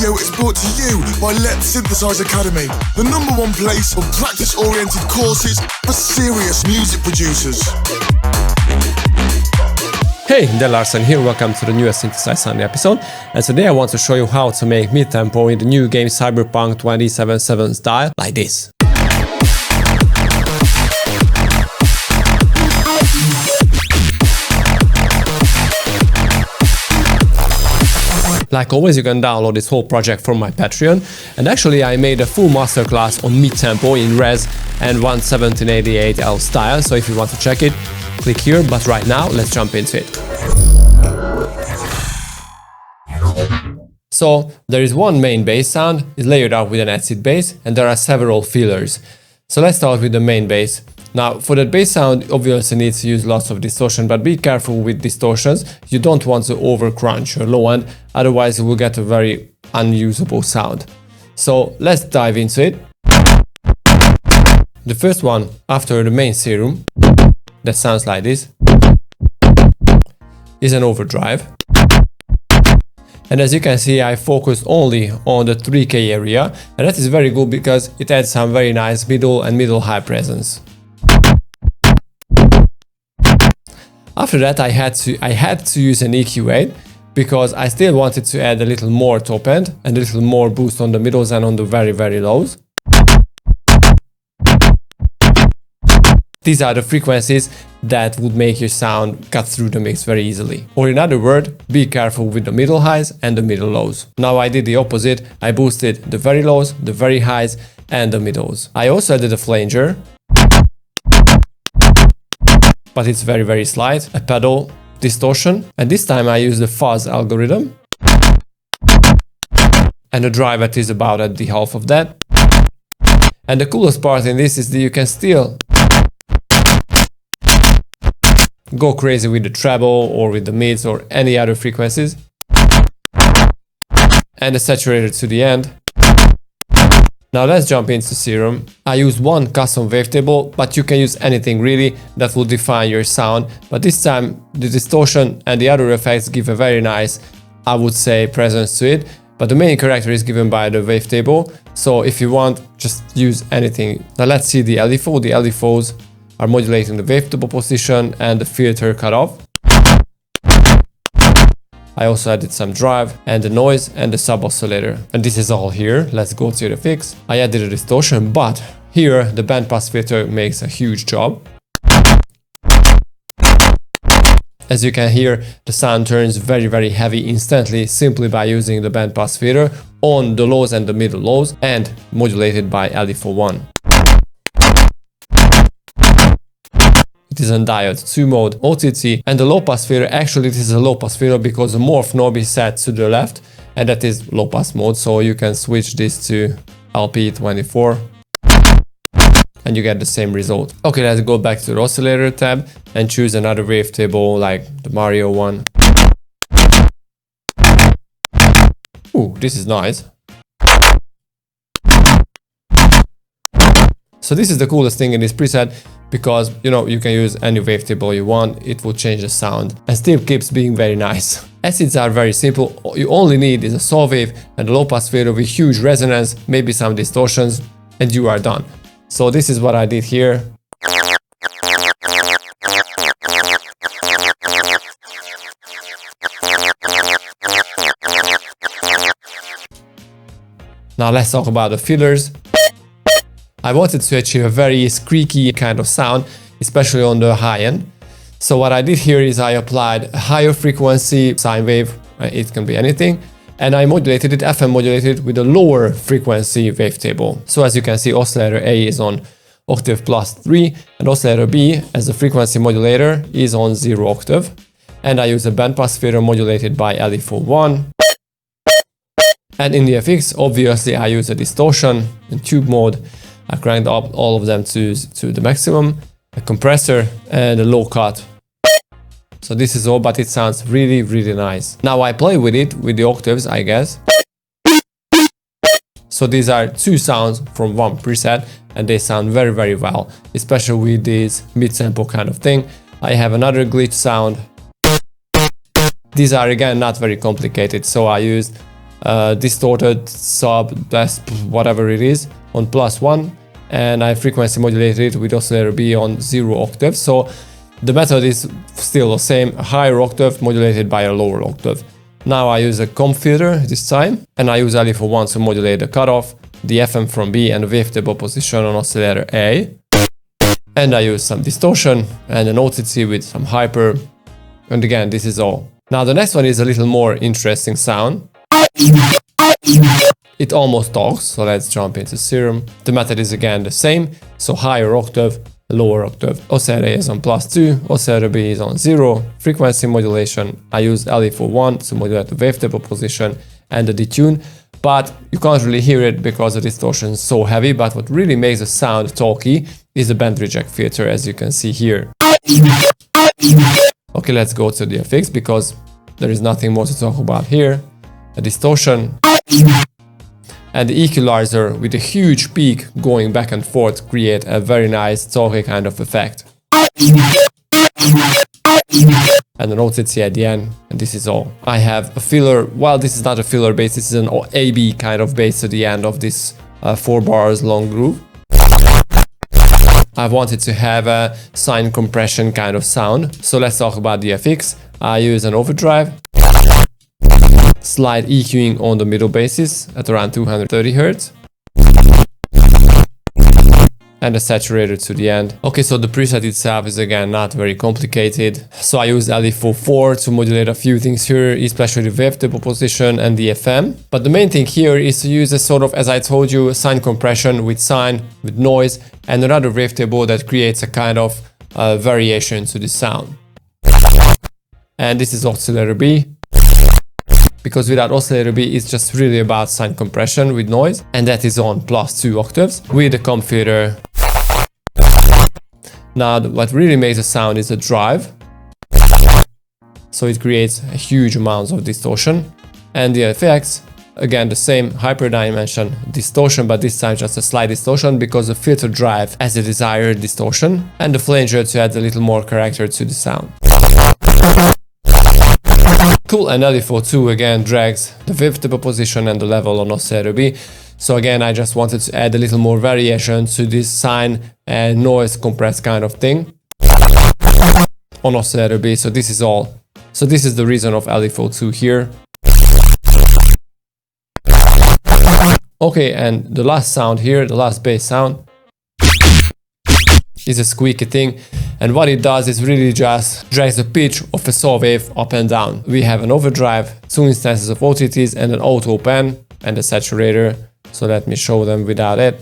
video is brought to you by Letsynthesize Academy, the #1 place for practice-oriented courses for serious music producers. Hey, Del Larsen here, welcome to the newest Synthesize Sunday episode, and today I want to show you how to make Midtempo in the new game Cyberpunk 2077 style, like this. Like always, you can download this whole project from my Patreon, and actually I made a full masterclass on Midtempo in Res and 11788L style, so if you want to check it, click here, but right now let's jump into it. So there is one main bass sound, it's layered out with an acid bass, and there are several fillers. So let's start with the main bass. Now for that bass sound, obviously needs to use lots of distortion, but be careful with distortions. You don't want to over crunch your low end, otherwise you will get a very unusable sound. So let's dive into it. The first one, after the main serum, that sounds like this, is an overdrive. And as you can see, I focused only on the 3K area, and that is very good because it adds some very nice middle and middle high presence. After that, I had to use an EQ8 because I still wanted to add a little more top end and a little more boost on the middles and on the very lows. These are the frequencies that would make your sound cut through the mix very easily. Or in other words, be careful with the middle highs and the middle lows. Now I did the opposite. I boosted the very lows, the very highs and the middles. I also added a flanger, but it's very slight, a pedal distortion, and this time I use the fuzz algorithm, and the drive that is about at the half of that. And the coolest part in this is that you can still go crazy with the treble or with the mids or any other frequencies, and the saturated to the end. Now let's jump into Serum. I used one custom wavetable, but you can use anything really that will define your sound. But this time the distortion and the other effects give a very nice, I would say, presence to it. But the main character is given by the wavetable. So if you want, just use anything. Now let's see the LFO. The LFOs are modulating the wavetable position and the filter cutoff. I also added some drive and the noise and the sub oscillator. And this is all here. Let's go to the fix. I added a distortion, but here the bandpass filter makes a huge job. As you can hear, the sound turns very heavy instantly simply by using the bandpass filter on the lows and the middle lows and modulated by LFO1. It is on diode 2 mode OTT, and the low pass filter, actually this is a low pass filter because the morph knob is set to the left and that is low pass mode, so you can switch this to LP24 and you get the same result. Okay, let's go back to the oscillator tab and choose another wavetable like the Mario one. Ooh, this is nice. So this is the coolest thing in this preset, because you know you can use any wavetable you want, it will change the sound and still keeps being very nice. Acids are very simple, you only need is a saw wave and a low pass filter with huge resonance, maybe some distortions, and you are done. So this is what I did here. Now let's talk about the fillers. I wanted to achieve a very squeaky kind of sound, especially on the high end. So what I did here is I applied a higher frequency sine wave, it can be anything, and I modulated it, FM modulated with a lower frequency wavetable. So as you can see, oscillator A is on octave +3, and oscillator B as a frequency modulator is on 0 octave. And I use a bandpass filter modulated by LFO1. And in the FX, obviously I use a distortion in tube mode. I cranked up all of them to the maximum, a compressor and a low cut. So this is all, but it sounds really nice. Now I play with it with the octaves, I guess. So these are two sounds from one preset and they sound very well, especially with this mid-tempo kind of thing. I have another glitch sound. These are again not very complicated, so I used distorted, sub, best, whatever it is, on +1, and I frequency modulated it with oscillator B on 0 octave. So the method is still the same, a higher octave modulated by a lower octave. Now I use a comp filter this time, and I use LE41 to modulate the cutoff, the FM from B, and the wavetable position on oscillator A. And I use some distortion and an OTT with some hyper. And again, this is all. Now the next one is a little more interesting sound. It almost talks, so let's jump into Serum. The method is again the same, so higher octave, lower octave. Oscillator A is on +2, oscillator B is on 0. Frequency modulation, I use LE41 to modulate the wavetable position and the detune, but you can't really hear it because the distortion is so heavy. But what really makes the sound talky is the band reject filter, as you can see here. Okay, let's go to the FX because there is nothing more to talk about here. A distortion and the equalizer with a huge peak going back and forth create a very nice talky kind of effect. And an OTT at the end, and this is all. I have a filler, well, this is not a filler bass, this is an AB kind of bass to the end of this 4 bars long groove. I wanted to have a sine compression kind of sound, so let's talk about the FX. I use an overdrive, slight EQing on the middle basses at around 230 Hz, and a saturator to the end. Okay, so the preset itself is again not very complicated. So I use LE44 to modulate a few things here, especially the wavetable position and the FM. But the main thing here is to use a sort of, as I told you, sine compression with sine, with noise, and another wavetable that creates a kind of variation to the sound. And this is oscillator B, because without oscillator B, it's just really about sine compression with noise, and that is on +2 octaves with the comp filter. Now, what really makes the sound is the drive, so it creates a huge amounts of distortion, and the effects, again the same hyperdimension distortion, but this time just a slight distortion because the filter drive has a desired distortion, and the flanger to add a little more character to the sound. Cool, and LE42 again drags the wavetable position and the level on oscillator B. So again, I just wanted to add a little more variation to this sine and noise compressed kind of thing on oscillator B. So this is all. So this is the reason of LE42 here. Okay, and the last sound here, the last bass sound, is a squeaky thing, and what it does is really just drags the pitch of a saw wave up and down. We have an overdrive, 2 instances of OTTs, and an auto pen and a saturator. So let me show them without it.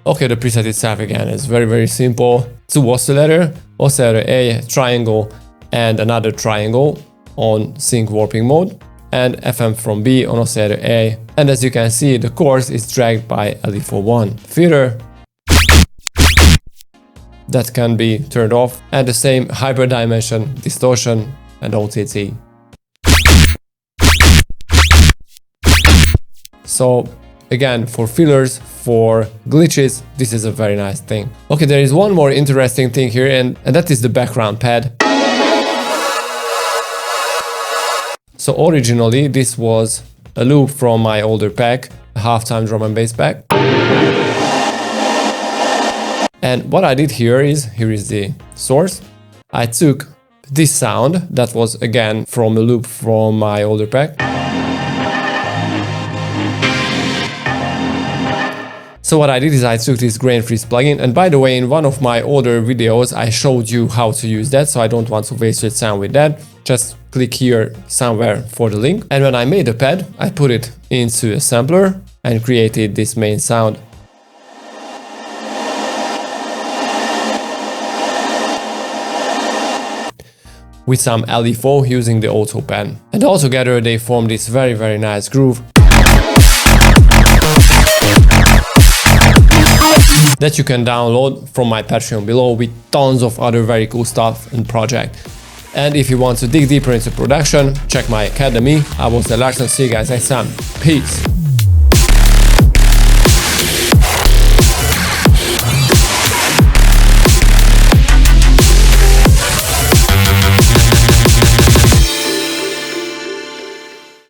Okay, the preset itself again is very simple. 2 oscillator, oscillator A, triangle, and another triangle on sync warping mode, and FM from B on oscillator A. And as you can see, the chorus is dragged by LE41 filter that can be turned off, and the same hyperdimension, distortion, and OTT. So again, for fillers, for glitches, this is a very nice thing. Okay, there is one more interesting thing here, and that is the background pad. So originally this was a loop from my older pack, a halftime drum and bass pack. And what I did here is the source. I took this sound that was again from a loop from my older pack. So what I did is I took this grain freeze plugin, and by the way, in one of my older videos I showed you how to use that, so I don't want to waste your time with that. Just click here somewhere for the link. And when I made the pad, I put it into a sampler and created this main sound. With some LE4 using the auto pen. And altogether they form this very nice groove that you can download from my Patreon below, with tons of other very cool stuff and project. And if you want to dig deeper into production, check my academy. I was the Letsynthesize Academy. Peace!